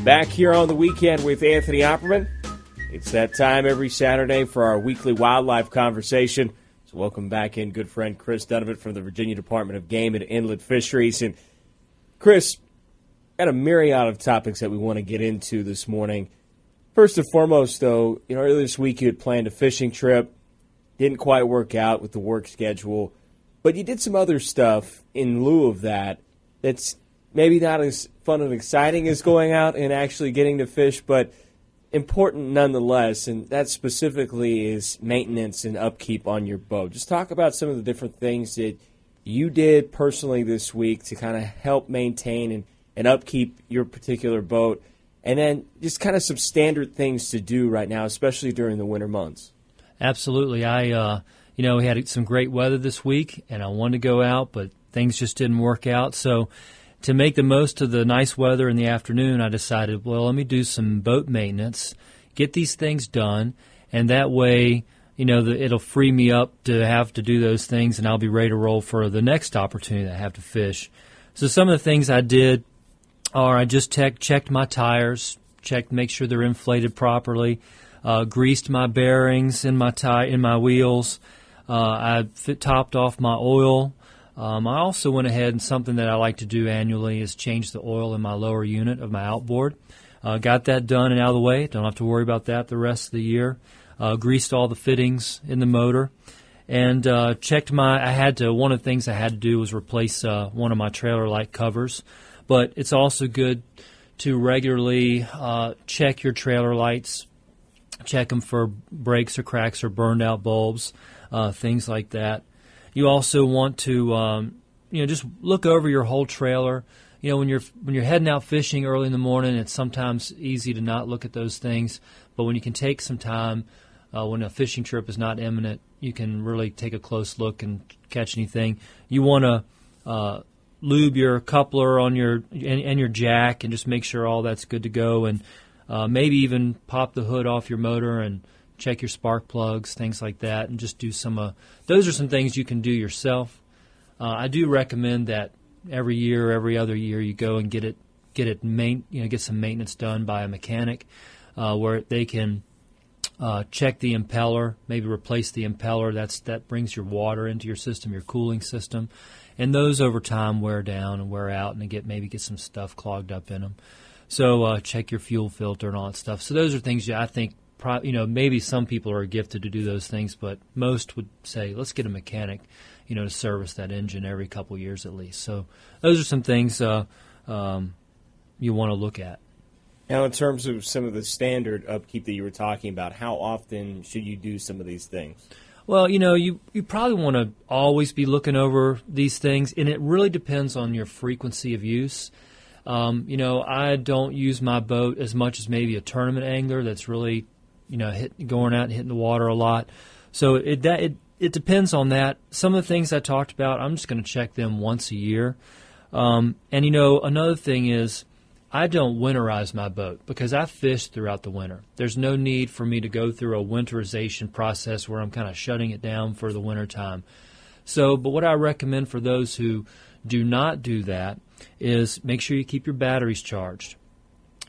Back here on the weekend with Anthony Opperman. It's that time every Saturday for our weekly wildlife conversation. So welcome back in good friend Chris Dunnavant from the Virginia Department of Game and Inland Fisheries. And Chris, got a myriad of topics that we want to get into this morning. First and foremost, though, earlier this week you had planned a fishing trip. Didn't quite work out with the work schedule. But you did some other stuff in lieu of that that's maybe not as fun and exciting as going out and actually getting to fish, but important nonetheless, and that specifically is maintenance and upkeep on your boat. Just talk about some of the different things that you did personally this week to kind of help maintain and upkeep your particular boat, and then just kind of some standard things to do right now, especially during the winter months. Absolutely. We had some great weather this week, and I wanted to go out, but things just didn't work out. So to make the most of the nice weather in the afternoon, I decided, well, let me do some boat maintenance, get these things done, and that way, it'll free me up to have to do those things, and I'll be ready to roll for the next opportunity that I have to fish. So some of the things I did are I just checked my tires, make sure they're inflated properly, greased my bearings in my wheels. I topped off my oil. I also went ahead, and something that I like to do annually is change the oil in my lower unit of my outboard. Got that done and out of the way. Don't have to worry about that the rest of the year. Greased all the fittings in the motor, and checked one of the things I had to do was replace one of my trailer light covers. But it's also good to regularly check your trailer lights, check them for breaks or cracks or burned out bulbs, things like that. You also want to, just look over your whole trailer. When you're heading out fishing early in the morning, it's sometimes easy to not look at those things. But when you can take some time, when a fishing trip is not imminent, you can really take a close look and catch anything. You want to lube your coupler on your jack and just make sure all that's good to go, and maybe even pop the hood off your motor and check your spark plugs, things like that, and just do those are some things you can do yourself. I do recommend that every other year, you go and get some maintenance done by a mechanic, where they can check the impeller, maybe replace the impeller. That brings your water into your system, your cooling system, and those over time wear down and wear out, and maybe get some stuff clogged up in them. So check your fuel filter and all that stuff. So those are things I think. Maybe some people are gifted to do those things, but most would say, let's get a mechanic, to service that engine every couple years at least. So those are some things you want to look at. Now, in terms of some of the standard upkeep that you were talking about, how often should you do some of these things? Well, you probably want to always be looking over these things, and it really depends on your frequency of use. I don't use my boat as much as maybe a tournament angler that's really going out and hitting the water a lot. So it depends on that. Some of the things I talked about, I'm just going to check them once a year. Another thing is I don't winterize my boat because I fish throughout the winter. There's no need for me to go through a winterization process where I'm kind of shutting it down for the winter time. But what I recommend for those who do not do that is make sure you keep your batteries charged.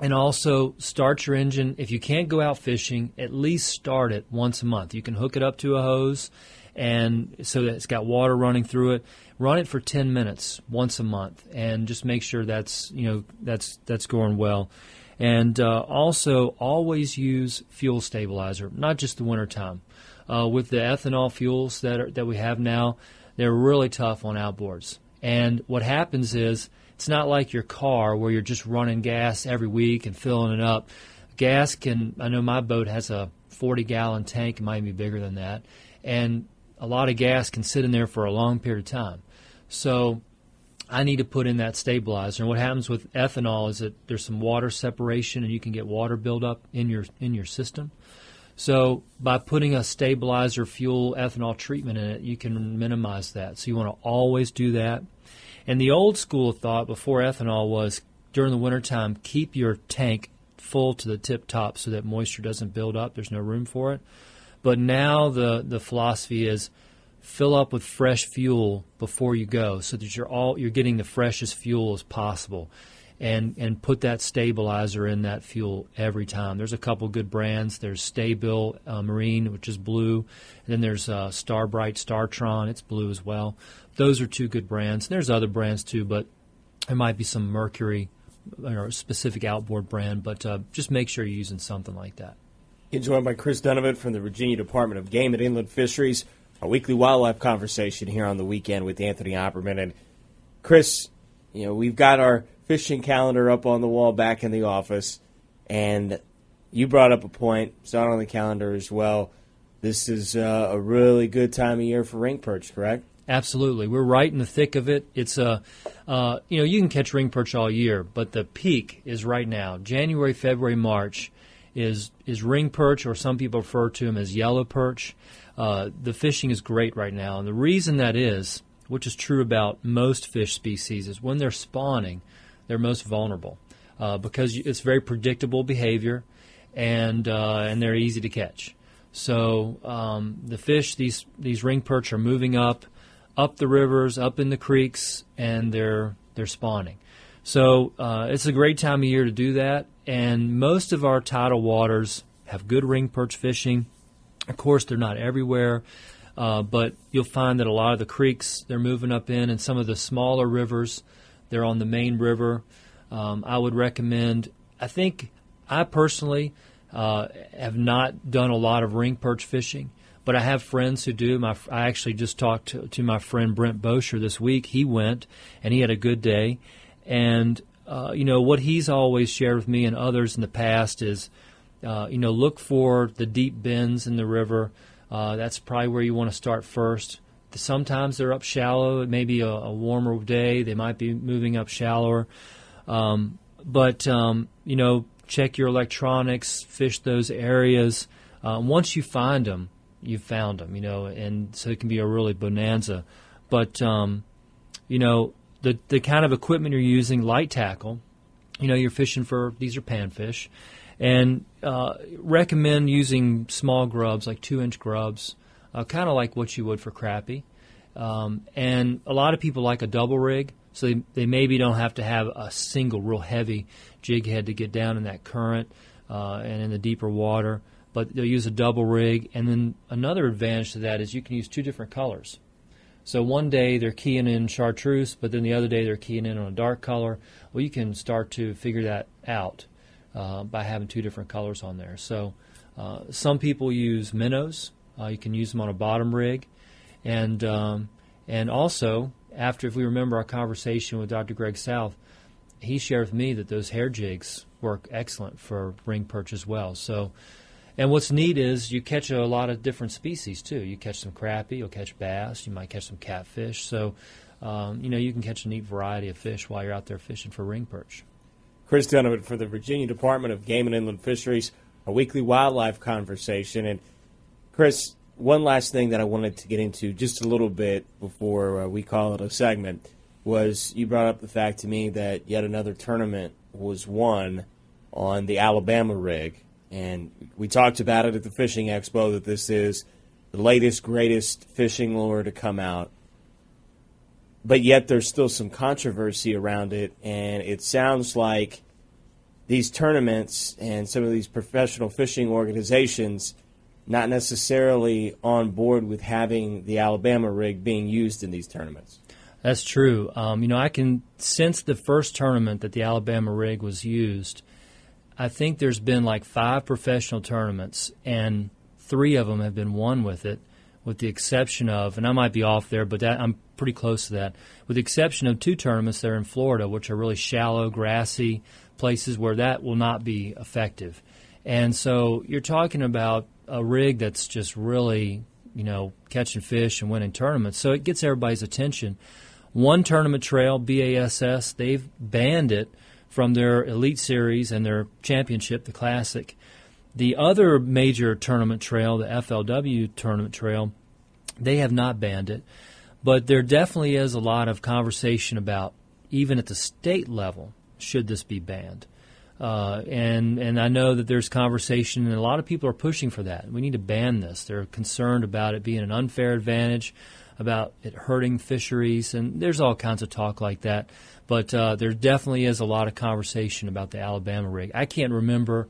And also start your engine. If you can't go out fishing, at least start it once a month. You can hook it up to a hose, and so that it's got water running through it. Run it for 10 minutes once a month, and just make sure that's going well. And also always use fuel stabilizer, not just the wintertime. With the ethanol fuels that we have now, they're really tough on outboards. And what happens is, it's not like your car where you're just running gas every week and filling it up. I know my boat has a 40-gallon tank, it might be bigger than that, and a lot of gas can sit in there for a long period of time. So I need to put in that stabilizer. And what happens with ethanol is that there's some water separation, and you can get water buildup in your system. So by putting a stabilizer fuel ethanol treatment in it, you can minimize that. So you want to always do that. And the old school thought before ethanol was, during the wintertime, keep your tank full to the tip top so that moisture doesn't build up. There's no room for it. But now the philosophy is fill up with fresh fuel before you go so that you're getting the freshest fuel as possible. and put that stabilizer in that fuel every time. There's a couple good brands. There's Staybill Marine, which is blue, and then there's Starbright Startron. It's blue as well. Those are two good brands. There's other brands too, but there might be some Mercury or a specific outboard brand, but just make sure you're using something like that. Joined by Chris Dunnavant from the Virginia Department of Game and Inland Fisheries, our weekly wildlife conversation here on the weekend with Anthony Opperman. And Chris, we've got our fishing calendar up on the wall back in the office, and you brought up a point, it's not on the calendar as well. This is a really good time of year for ring perch, correct? Absolutely. We're right in the thick of it. It's you can catch ring perch all year, but the peak is right now. January, February, March is ring perch, or some people refer to them as yellow perch. The fishing is great right now, and the reason that is, which is true about most fish species, is when they're spawning, they're most vulnerable because it's very predictable behavior, and they're easy to catch. So the fish, these ring perch, are moving up the rivers, up in the creeks, and they're spawning. So it's a great time of year to do that, and most of our tidal waters have good ring perch fishing. Of course, they're not everywhere, but you'll find that a lot of the creeks, they're moving up in, and some of the smaller rivers, they're on the main river. I would recommend, I personally have not done a lot of ring perch fishing, but I have friends who do. I actually just talked to my friend Brent Bosher this week. He went, and he had a good day. And, what he's always shared with me and others in the past is, look for the deep bends in the river. That's probably where you want to start first. Sometimes they're up shallow. It may be a warmer day. They might be moving up shallower. But check your electronics, fish those areas. Once you find them, you've found them, and so it can be a really bonanza. But, the kind of equipment you're using, light tackle, you're fishing for, these are panfish, and recommend using small grubs, like 2-inch grubs, kind of like what you would for crappie. And a lot of people like a double rig, so they maybe don't have to have a single real heavy jig head to get down in that current and in the deeper water, but they'll use a double rig. And then another advantage to that is you can use two different colors. So one day they're keying in chartreuse, but then the other day they're keying in on a dark color. Well, you can start to figure that out by having two different colors on there. So some people use minnows. You can use them on a bottom rig. And also, if we remember our conversation with Dr. Greg South, he shared with me that those hair jigs work excellent for ring perch as well. So, and what's neat is you catch a lot of different species too. You catch some crappie, you'll catch bass, you might catch some catfish. So, you can catch a neat variety of fish while you're out there fishing for ring perch. Chris Dunnavant for the Virginia Department of Game and Inland Fisheries, a weekly wildlife conversation. And Chris, one last thing that I wanted to get into just a little bit before we call it a segment was you brought up the fact to me that yet another tournament was won on the Alabama rig. And we talked about it at the Fishing Expo that this is the latest, greatest fishing lure to come out. But yet there's still some controversy around it, and it sounds like these tournaments and some of these professional fishing organizations not necessarily on board with having the Alabama rig being used in these tournaments. That's true. I can since the first tournament that the Alabama rig was used, I think there's been like 5 professional tournaments, and 3 of them have been won with it, with the exception of, and I might be off there, but I'm pretty close to that, with the exception of 2 tournaments that are in Florida, which are really shallow, grassy places where that will not be effective. And so you're talking about a rig that's just really, catching fish and winning tournaments. So it gets everybody's attention. One tournament trail, BASS, they've banned it from their Elite Series and their championship, the Classic. The other major tournament trail, the FLW tournament trail, they have not banned it. But there definitely is a lot of conversation about, even at the state level, should this be banned. And I know that there's conversation, and a lot of people are pushing for that. We need to ban this. They're concerned about it being an unfair advantage about it hurting fisheries, and there's all kinds of talk like that. But there definitely is a lot of conversation about the Alabama rig. I can't remember.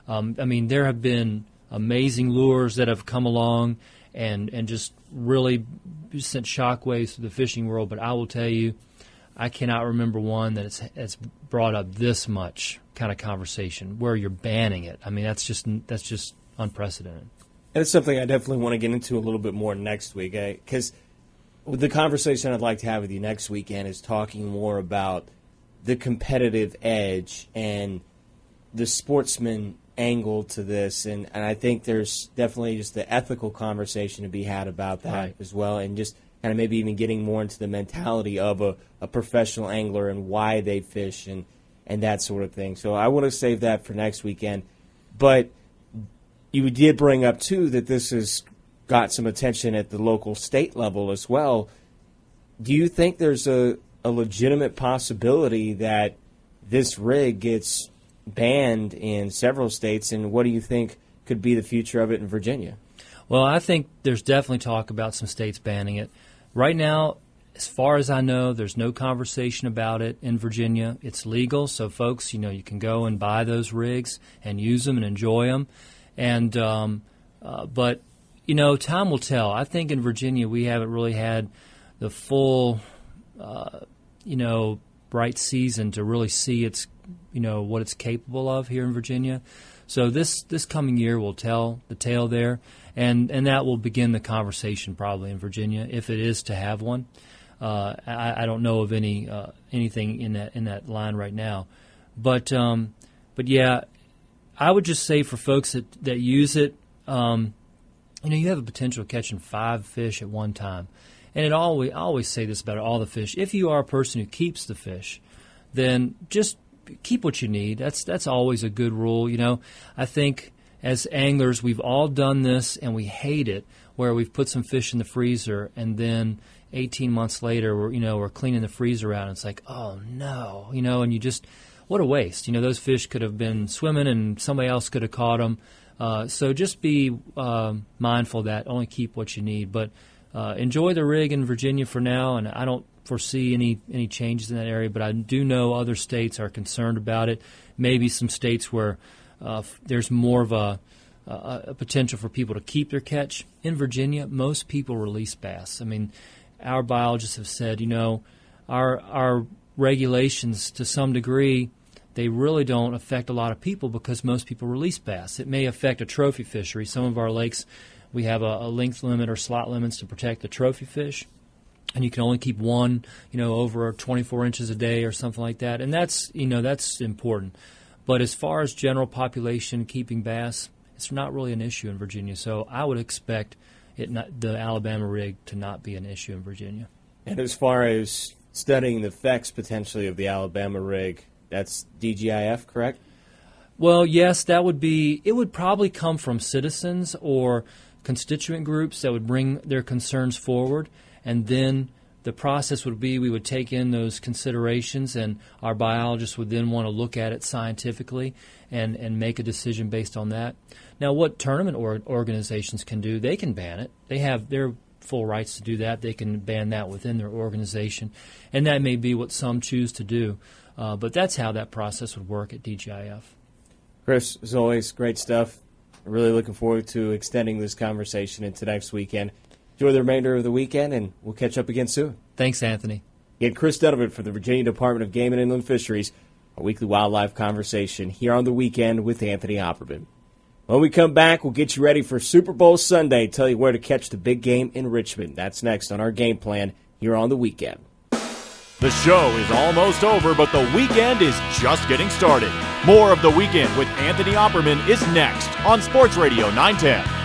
There have been amazing lures that have come along and just really sent shockwaves through the fishing world. But I will tell you, I cannot remember one that it's brought up this much kind of conversation where you're banning it. I mean, that's just unprecedented. And it's something I definitely want to get into a little bit more next week, because the conversation I'd like to have with you next weekend is talking more about the competitive edge and the sportsman angle to this, and I think there's definitely just the ethical conversation to be had about that right. as well, and just kind of maybe even getting more into the mentality of a professional angler and why they fish and that sort of thing. So I want to save that for next weekend. But you did bring up, too, that this has got some attention at the local state level as well. Do you think there's a legitimate possibility that this rig gets banned in several states, and what do you think could be the future of it in Virginia? Well, I think there's definitely talk about some states banning it. Right now, as far as I know, there's no conversation about it in Virginia. It's legal, so folks, you can go and buy those rigs and use them and enjoy them. And but time will tell. I think in Virginia we haven't really had the full, bright season to really see its, what it's capable of here in Virginia. So this coming year will tell the tale there, and that will begin the conversation probably in Virginia if it is to have one. I don't know of anything in that line right now, but yeah, I would just say for folks that use it, you have a potential of catching 5 fish at one time, and I always say this about all the fish. If you are a person who keeps the fish, then just keep what you need. That's always a good rule. I think as anglers we've all done this and we hate it, where we've put some fish in the freezer and then 18 months later we're cleaning the freezer out and it's like, oh no, and you just, what a waste. Those fish could have been swimming and somebody else could have caught them. So just be mindful of that. Only keep what you need. But enjoy the rig in Virginia for now, and I don't foresee any changes in that area, but I do know other states are concerned about it. Maybe some states where there's more of a potential for people to keep their catch. In Virginia, most people release bass. I mean, our biologists have said, our regulations to some degree, they really don't affect a lot of people because most people release bass. It may affect a trophy fishery. Some of our lakes, we have a length limit or slot limits to protect the trophy fish. And you can only keep one, over 24 inches a day or something like that. And that's important. But as far as general population keeping bass, it's not really an issue in Virginia. So I would expect the Alabama rig to not be an issue in Virginia. And as far as studying the effects potentially of the Alabama rig, that's DGIF, correct? Well, yes, it would probably come from citizens or constituent groups that would bring their concerns forward. And then the process would be we would take in those considerations, and our biologists would then want to look at it scientifically and make a decision based on that. Now, what tournament organizations can do, they can ban it. They have their full rights to do that. They can ban that within their organization, and that may be what some choose to do. But that's how that process would work at DGIF. Chris, as always, great stuff. I'm really looking forward to extending this conversation into next weekend. Enjoy the remainder of the weekend, and we'll catch up again soon. Thanks, Anthony. Again, Chris Dunnavant from the Virginia Department of Game and Inland Fisheries, our weekly wildlife conversation here on the weekend with Anthony Opperman. When we come back, we'll get you ready for Super Bowl Sunday, tell you where to catch the big game in Richmond. That's next on our game plan here on the weekend. The show is almost over, but the weekend is just getting started. More of The Weekend with Anthony Opperman is next on Sports Radio 910.